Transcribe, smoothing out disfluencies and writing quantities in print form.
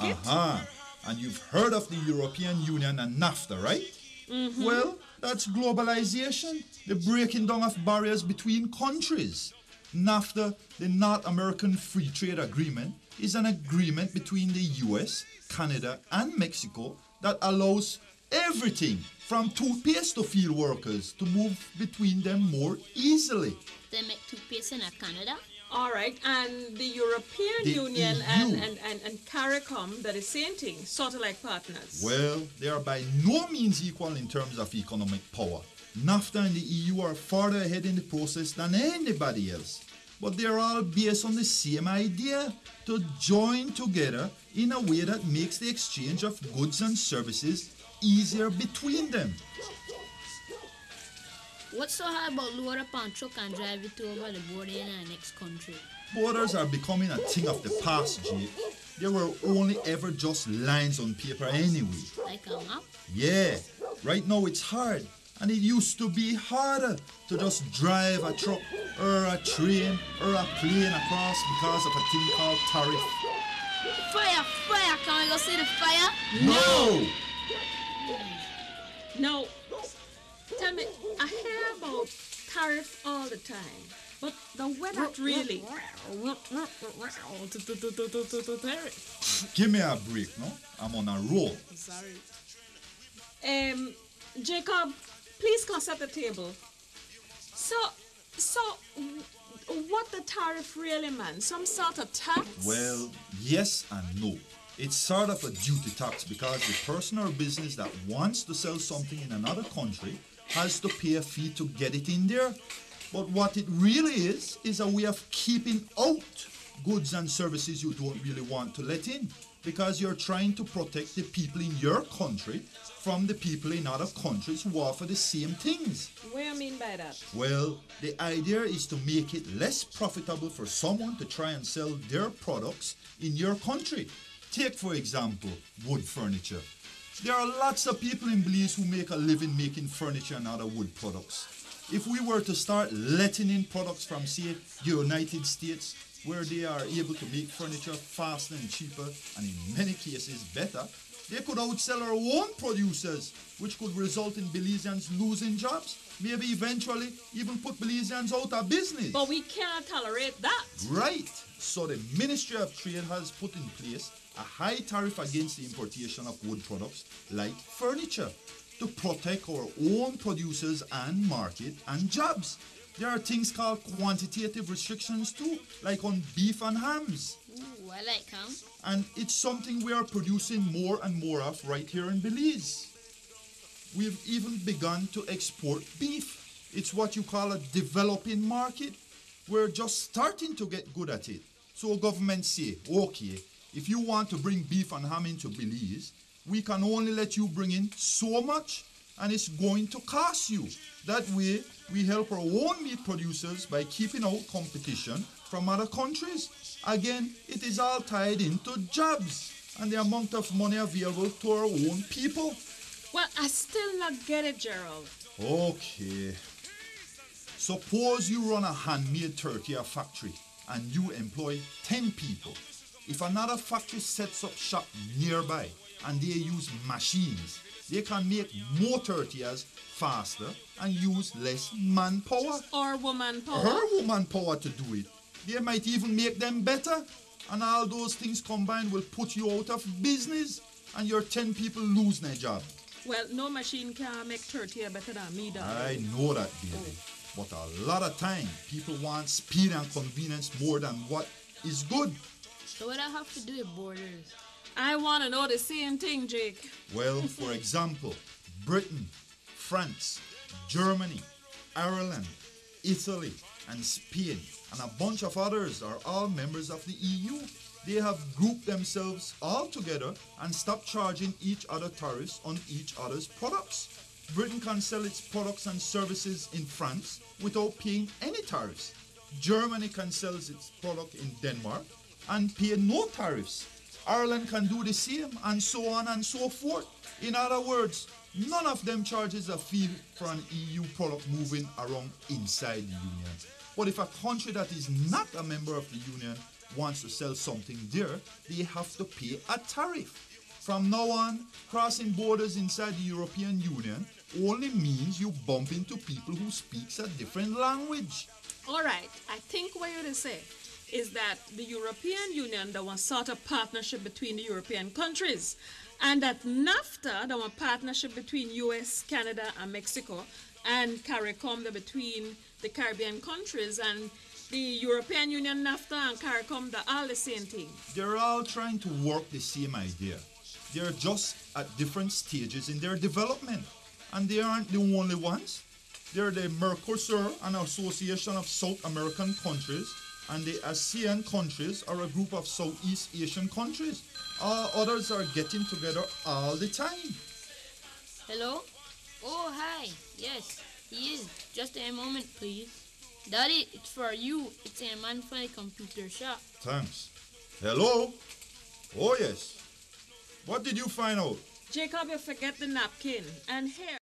it? And you've heard of the European Union and NAFTA, right? Well, that's globalization, the breaking down of barriers between countries. NAFTA, the North American Free Trade Agreement, is an agreement between the US, Canada, and Mexico that allows everything from toothpaste to field workers to move between them more easily. They make toothpaste in Canada? All right, and the European The Union EU. and CARICOM, they're the same thing, sort of like partners. Well, they are by no means equal in terms of economic power. NAFTA and the EU are farther ahead in the process than anybody else. But they're all based on the same idea, to join together in a way that makes the exchange of goods and services easier between them. What's so hard about load up on truck and drive it over the border in our next country? Borders are becoming a thing of the past, Jake. They were only ever just lines on paper anyway. Like a map? Yeah, right now it's hard. And it used to be harder to just drive a truck or a train or a plane across because of a thing called tariff. Fire! Fire! Can we go see the fire? No! Now, tell me, I hear about tariff all the time, but now when not really? Give me a break, no? I'm on a roll. Sorry. Jacob, please come set the table. So, what the tariff really meant? Some sort of tax? Well, yes and no. It's sort of a duty tax because the person or business that wants to sell something in another country has to pay a fee to get it in there. But what it really is a way of keeping out goods and services you don't really want to let in, because you're trying to protect the people in your country from the people in other countries who offer the same things. What do you mean by that? Well, the idea is to make it less profitable for someone to try and sell their products in your country. Take, for example, wood furniture. There are lots of people in Belize who make a living making furniture and other wood products. If we were to start letting in products from, say, the United States, where they are able to make furniture faster and cheaper, and in many cases better, they could outsell our own producers, which could result in Belizeans losing jobs, maybe eventually even put Belizeans out of business. But we cannot tolerate that. Right. So the Ministry of Trade has put in place a high tariff against the importation of wood products like furniture to protect our own producers and market and jobs. There are things called quantitative restrictions too, like on beef and hams. Ooh, I like ham. And it's something we are producing more and more of right here in Belize. We've even begun to export beef. It's what you call a developing market. We're just starting to get good at it. So government say, okay, if you want to bring beef and ham into Belize, we can only let you bring in so much, and it's going to cost you. That way, we help our own meat producers by keeping out competition from other countries. Again, it is all tied into jobs and the amount of money available to our own people. Well, I still not get it, Gerald. Okay. Suppose you run a handmade tortilla factory and you employ 10 people. If another factory sets up shop nearby and they use machines, they can make more tortillas faster and use less manpower. Or woman power. Her woman power to do it. They might even make them better. And all those things combined will put you out of business and your 10 people lose their job. Well, no machine can make tortilla better than me, darling. I know that, baby. But a lot of time, people want speed and convenience more than what is good. So what I have to do with borders? I want to know the same thing, Jake. Well, for example, Britain, France, Germany, Ireland, Italy, and Spain, and a bunch of others are all members of the EU. They have grouped themselves all together and stopped charging each other tariffs on each other's products. Britain can sell its products and services in France without paying any tariffs. Germany can sell its product in Denmark and pay no tariffs. Ireland can do the same, and so on and so forth. In other words, none of them charges a fee for an EU product moving around inside the Union. But if a country that is not a member of the Union wants to sell something there, they have to pay a tariff. From now on, crossing borders inside the European Union only means you bump into people who speaks a different language. All right, I think what you're to say is that the European Union, there was sort of partnership between the European countries, and that NAFTA, there was partnership between US, Canada, and Mexico, and CARICOM, between the Caribbean countries, and the European Union, NAFTA, and CARICOM, they're all the same thing. They're all trying to work the same idea. They're just at different stages in their development. And they aren't the only ones. They're the Mercosur, an association of South American countries, and the ASEAN countries are a group of Southeast Asian countries. All others are getting together all the time. Hello? Oh, hi. Yes, he is. Just a moment, please. Daddy, it's for you. It's a man for the computer shop. Thanks. Hello? Oh, yes. What did you find out? Jacob, you forget the napkin. And here,